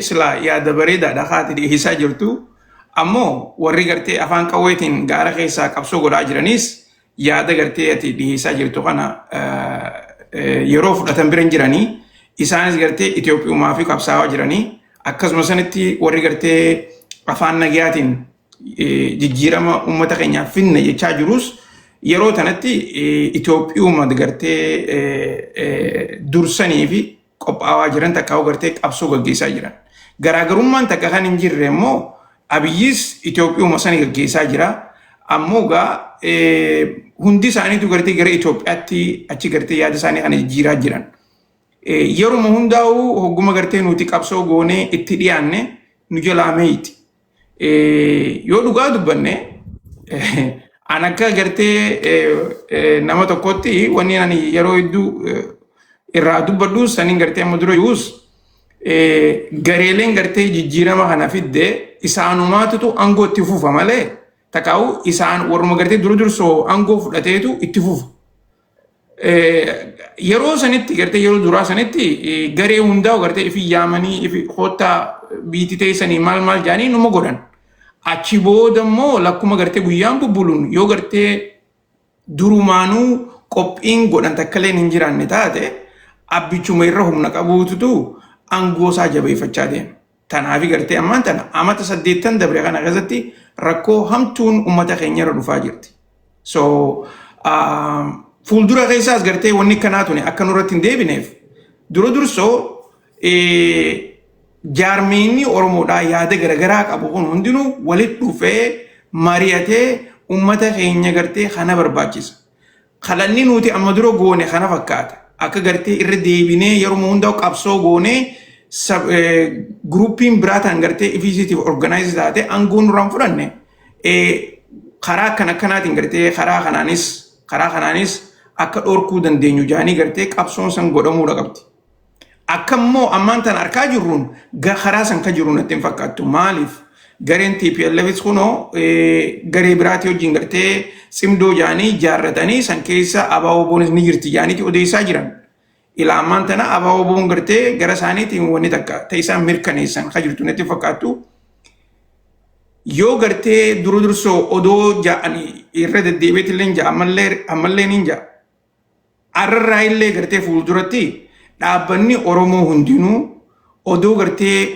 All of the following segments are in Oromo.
sila yaada bareedaadha haati dhiyeessaa jirtu. Ammoo warri gartee afaan qawweetiin gaara keessaa qabsoo godhaa jiranis yaada gartee ati dhiyeessaa jirtu kana yeroo fudhatan bira jiranii isaanis gartee Itoophiyumaa fi qabsaa'aa jiranii akkasuma sanitti warri gartee afaan nagayaatiin jijjiirama uummata keenyaaf finna jechaa jirus yeroo tanatti Itoophiyumaa gartee dursanii fi qophaa'aa jiran takkaa'u gartee qabsoo gaggeessaa jiran. Garaagarummaan takka kan hin jirre immoo Abiyyis Itoophiyumaa sani gaggeessaa jira. Ammoo gaa hundi isaaniitu gartee gara Itoophiyaatti achi gartee yaada isaanii kana jijjiiraa jiran. Yeruma hundaa'u hogguma gartee nuti qabsoo goonee itti dhiyaanne nu jalaa meeyti. Yoo dhugaa dubbanne an akka gartee nama tokkotti wanni ani yeroo hedduu irraa dubbadhu saniin gartee amma dura yuus gareeleen gartee jijjiirama kana fidde isaanumaatutu aangoo itti fufa malee takkaa'u isaan warruma gartee dursoo aangoo fudhateetu itti fufa. Yeroo sanitti gartee yeroo duraa sanitti garee hundaa'u gartee ifi yaamanii ifi hoottaa biitii teessanii maal jaanii numa godhan. Achi booda immoo lakkuma gartee guyyaan bubbuluun yoo gartee durumaanuu qophiin godhan takkaleen hin jiraanne taate abbichuma irra humna qabuututu aangoo isaa jabeeffachaa deema. Tanaafi gartee ammaan tana amata 8 dabre kana keessatti rakkoo hamtuun uummata keenya irra dhufaa jirti. So fuuldura keessaas gartee wanni kanaatu akka nurratti hin deebineef dursoo jaarmiinni Oromoodhaa yaada garagaraa qabu kun hundinuu walitti dhufee mari'atee uummata keenya gartee kana barbaachisa. Kalanni nuti amma dura goone kana fakkaata. Akka gartee irra deebinee yeroo hundaa'u qabsoo goonee gruppiin biraataan gartee ifisiitiif organize taate aangoo nurraan fudhanne karaa akkanaatiin gartee karaa kanaanis akka dhorkuu dandeenyu jaanii gartee qabsoon san godhamuudha qabdi. Akkammoo ammaan tan arkaa jirruun karaa san ka jiru natti hin fakkaattu. Maaliif gareen TPLFs kunoo garee biraatii wajjin gartee cimdoo jaanii jaarratanii san keessa ABO'nis ni jirti jaaniiti odeessaa jiran. Ila ammaan tana ABO'n gartee gara isaaniitiin wanni takka ta'isaan mirkaneessan ka jirtu natti fakkaattu. Yoo gartee dursoo odoo ja'anii irra deddeebiitillee ja'a ammallee ni ja'a. Arrarraa illee gartee fuulduratti dhaabbanni Oromoo hundinuu odoo gartee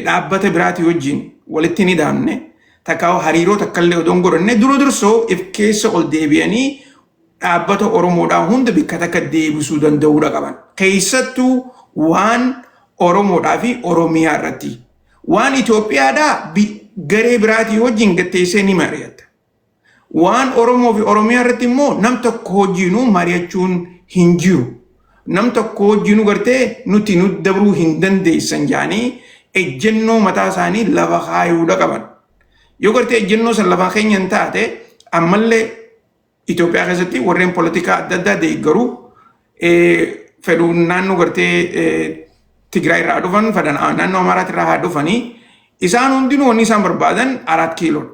dhaabbata biraatii wajjin walitti ni daamne takkaa'u hariiroo takkallee odoon godhanne dursoo if keessa ol deebi'anii dhaabbata Oromoodhaa hunda bakka takka deebisuu danda'uudha qaban. Keessattuu waan Oromoodhaa fi Oromiyaa irratti. Waan Itoophiyaadhaa garee biraatii wajjin gatteessee ni mari'atta. Waan Oromoo fi Oromiyaa irratti immoo nam tokko wajjinuu mari'achuun hin jiru. Nam tokko wajjinuu gartee nuti dabruu hin dandeessan jaanii ejjennoo mataa isaanii lafa kaayuudha qaban. Yoo gartee ejjennoo san lafa keenya hin taate ammallee Itoophiyaa keessatti warreen poolitikaa adda addaa deeggaruu fedhuun naannoo gartee Tigraay irraa dhufan naannoo Amaaraatti irraa haa dhufanii isaan hundinuu wanni isaan barbaadan 4 kiiloo.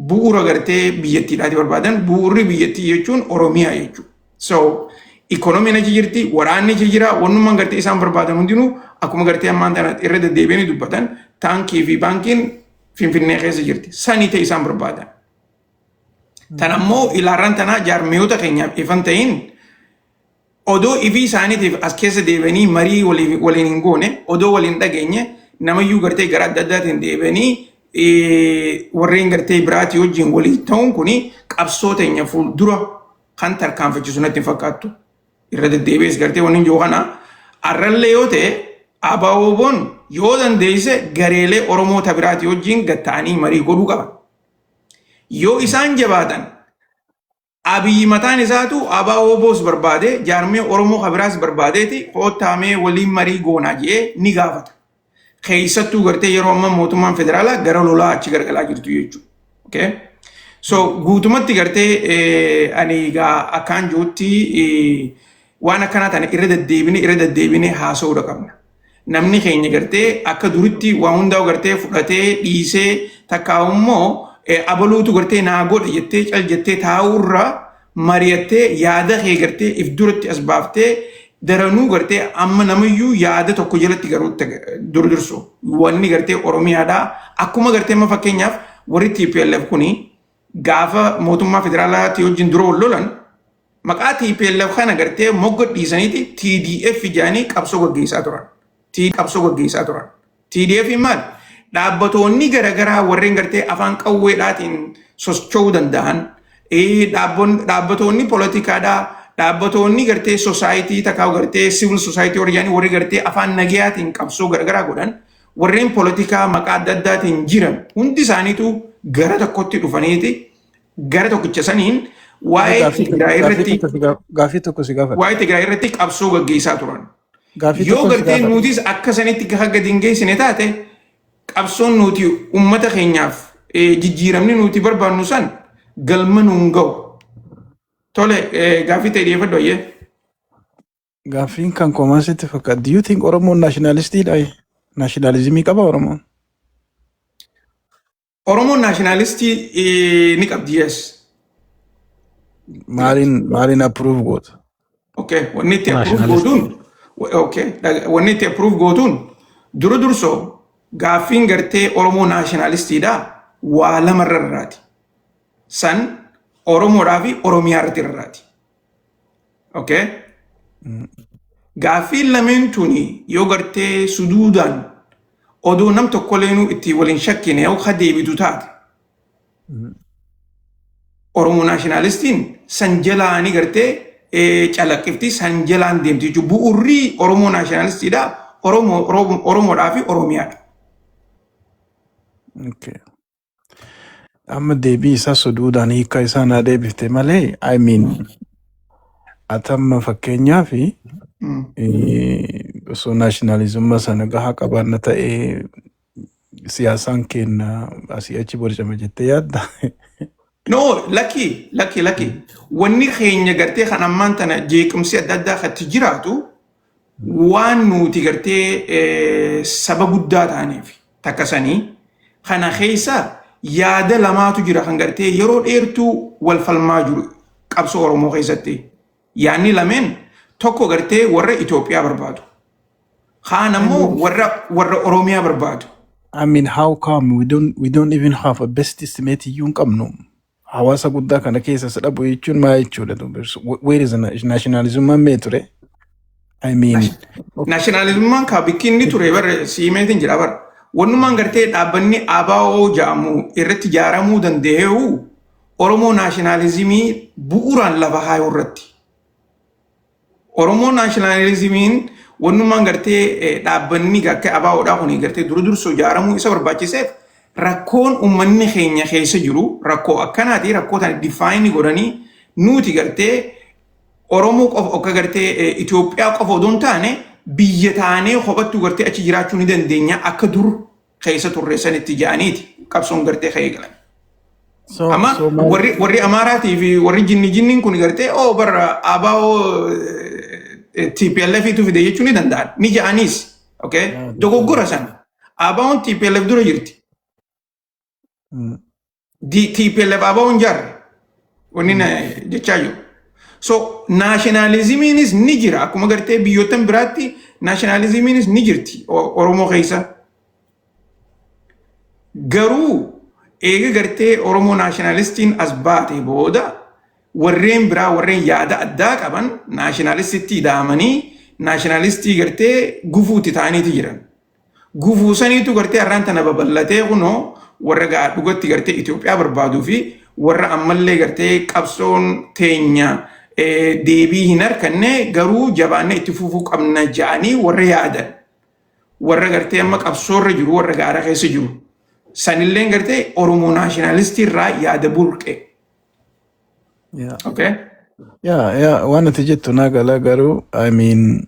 Bu'uura gartee biyyattiidhaati barbaadan bu'uurri biyyattii jechuun Oromiyaa jechuudha. So ikonomiin achi jirti, waraanni achi jira, wannummaan gartee isaan barbaadan hundinuu akkuma gartee ammaan tana irra deddeebi'anii dubbatan taankii fi baankiin Finfinnee keessa jirti. Sanii ta'e isaan barbaadan. Tanammoo ilaarran tanaa jaarmiyoota keenyaaf ifan ta'in odoo ifii isaaniitiif as keessa deebi'anii marii waliin hin goone odoo waliin dhageenye namayyuu gartee gara adda addaatiin deebi'anii warreen gartee biraatii wajjin walii ta'uun kuni qabsoo teenya fuuldura kan tarkaanfachiisu natti hin fakkaattu. Irra deddeebi'es gartee wanni jiru kana arrallee yoo ta'e ABO'n yoo dandeesse gareelee Oromoota biraatii wajjin gatta'anii marii godhuu qaban. Yoo isaan jabaatan Abiyyi mataan isaatu ABO's barbaade jaarmee Oromoo kabiraas barbaadeeti hoottaamee waliin marii goonaa jedhee ni gaafata. Keessattuu gartee yeroo ammaa mootummaan federaalaa gara lolaa achi gargalaa jirtu jechuudha. Okay? So guutumatti gartee ani akkaan jirutti waan akkanaa tana irra deddeebine haasa'uudha qabna. Namni keenya gartee akka duritti waan hundaa'u gartee fudhatee dhiisee takkaa'u immoo abaluutu gartee naa godha jettee cal jettee taa'urra mari'attee yaada kee gartee if duratti as baaftee daranuu gartee amma namayyuu yaada tokko jalatti garuu durdirsu wanni gartee Oromiyaadhaa akkuma gartee amma fakkeenyaaf warri TPLF kuni gaafa mootummaa federaalaatii wajjin dura wal lolan maqaa TPLF kana gartee mogga dhiisaniiti TDF ijaanii qabsoo gaggeessaa turan. Qabsoo gaggeessaa turan. TDF maal? Dhaabbatoonni garaagaraa warreen gartee afaan qawweedhaatiin socho'uu danda'an dhaabbatoonni poolitikaadhaa dhaabbatoonni gartee soosaayitii takkaa gartee siivil soosaayitii warri warri gartee afaan nagayaatiin qabsoo garaagaraa godhan warreen poolitikaa maqaa adda addaatiin jiran hundi isaaniitu gara tokkotti dhufaniiti gara tokkicha saniin waa'ee Tigraay irratti qabsoo gaggeessaa turan. Yoo gartee nutis akka sanitti akka gadi hin geessine taate qabsoon nuti uummata keenyaaf jijjiiramni nuti barbaannu san galma nuun ga'u. Tole gaaffii ta'e dhiyeeffadhu ayyee. Gaaffiin kan koomaasitti fakkaata. Do you think Oromoon naashinaalistiidha? Naashinaalizimii qaba Oromoon? Oromoon naashinaalistii ni qabdi yes. Maaliin approve goota? Okay, wanni itti approve gootuun wanni itti approve gootuun dura dursoo gaaffiin gartee Oromoo naashinaalistiidha waa lamarra irraati. San Oromoodhaa fi Oromiyaa irratti irraati. Okay? Gaaffiin lameen tuni yoo gartee suduudaan oduu nam tokkoleenuu itti waliin shakkine yoo ka deebitu taate. Oromoo naashinaalistiin san jalaanii gartee calaqqifti san jalaan deemti jechuudha. Bu'uurri Oromoo naashinaalistiidha Oromoodhaa fi Oromiyaadha. Okay. Amma deebii isaa suduudhaan hiika isaa naa deebifte malee I mean atamma fakkeenyaa fi osoo naashinaalizimmaa sana gahaa qabaanna ta'ee siyaasaan kenna asii achi borcama jettee yaadda. No, lucky. Wanni keenya gartee kan ammaan tana jeequmsi adda addaa kan jiraatu waan nuti gartee saba guddaa taaneef takkasanii kana keessa yaada lamaatu jira kan gartee yeroo dheertuu wal falmaa jiru qabsoo Oromoo keessatti. Yaanni lameen tokko gartee warra Itoophiyaa barbaadu. Kaan ammoo warra Oromiyaa barbaadu. I mean, how come we don't even have a best estimate iyyuu hin qabnu? Hawaasa guddaa kana keessa sadhabu jechuun maal jechuudha? Where is nationalismmaan mee ture? I mean, nationalismmaan kaa bikkinni ture bara siimeetiin jira bara. Wannumaan gartee dhaabbanni ABO jedhamu irratti ijaaramuu danda'u Oromoo naashinaalizimii bu'uuraan lafa haayuu irratti. Oromoo naashinaalizimiin wannumaan gartee dhaabbanni akka ABO'dhaa kun gartee dursoo ijaaramuu isa barbaachiseef rakkoon uummanni keenya keessa jiru rakkoo akkanaati rakkoo tan define godhanii nuti gartee Oromoo qofa akka gartee Itoophiyaa qofa odoo hin taane biyya taanee kophattuu gartee achi jiraachuu ni dandeenya akka dur keessa turre sanitti jaaniiti qabsoon gartee ka'ee galan. Amma warri Amaaraatii fi warri jinniin kun gartee bara ABO TPLF fide jechuun ni danda'an ni ja'anis. Okay? Dogoggora san ABO'n TPLF dura jirti. TPLF ABO'n jarre wanni jechaa jiru. So naashinaalizimiinis ni jira akkuma gartee biyyoottan biraatti naashinaalizimiinis ni jirti Oromoo keessa. Garuu eega gartee Oromoo naashinaalistiin as baate booda warreen biraa warreen yaada addaa qaban naashinaalistitti daamanii naashinaalistii gartee gufuutti ta'aniiti jiran. Gufuu saniitu gartee har'aan tana babal'atee kunoo warra dhugatti gartee Itoophiyaa barbaaduu fi warra ammallee gartee qabsoon teenya deebii hin arganne garuu jabaanne itti fufuu qabna ja'anii warra yaadan. Warra gartee amma qabsoorra jiru warra gaara keessa jiru. Sanilleen gartee Oromoo naashinaalistii irraa yaada burqe. Yeah. Okay? Yeah, waan ati jettu naa gala garuu I mean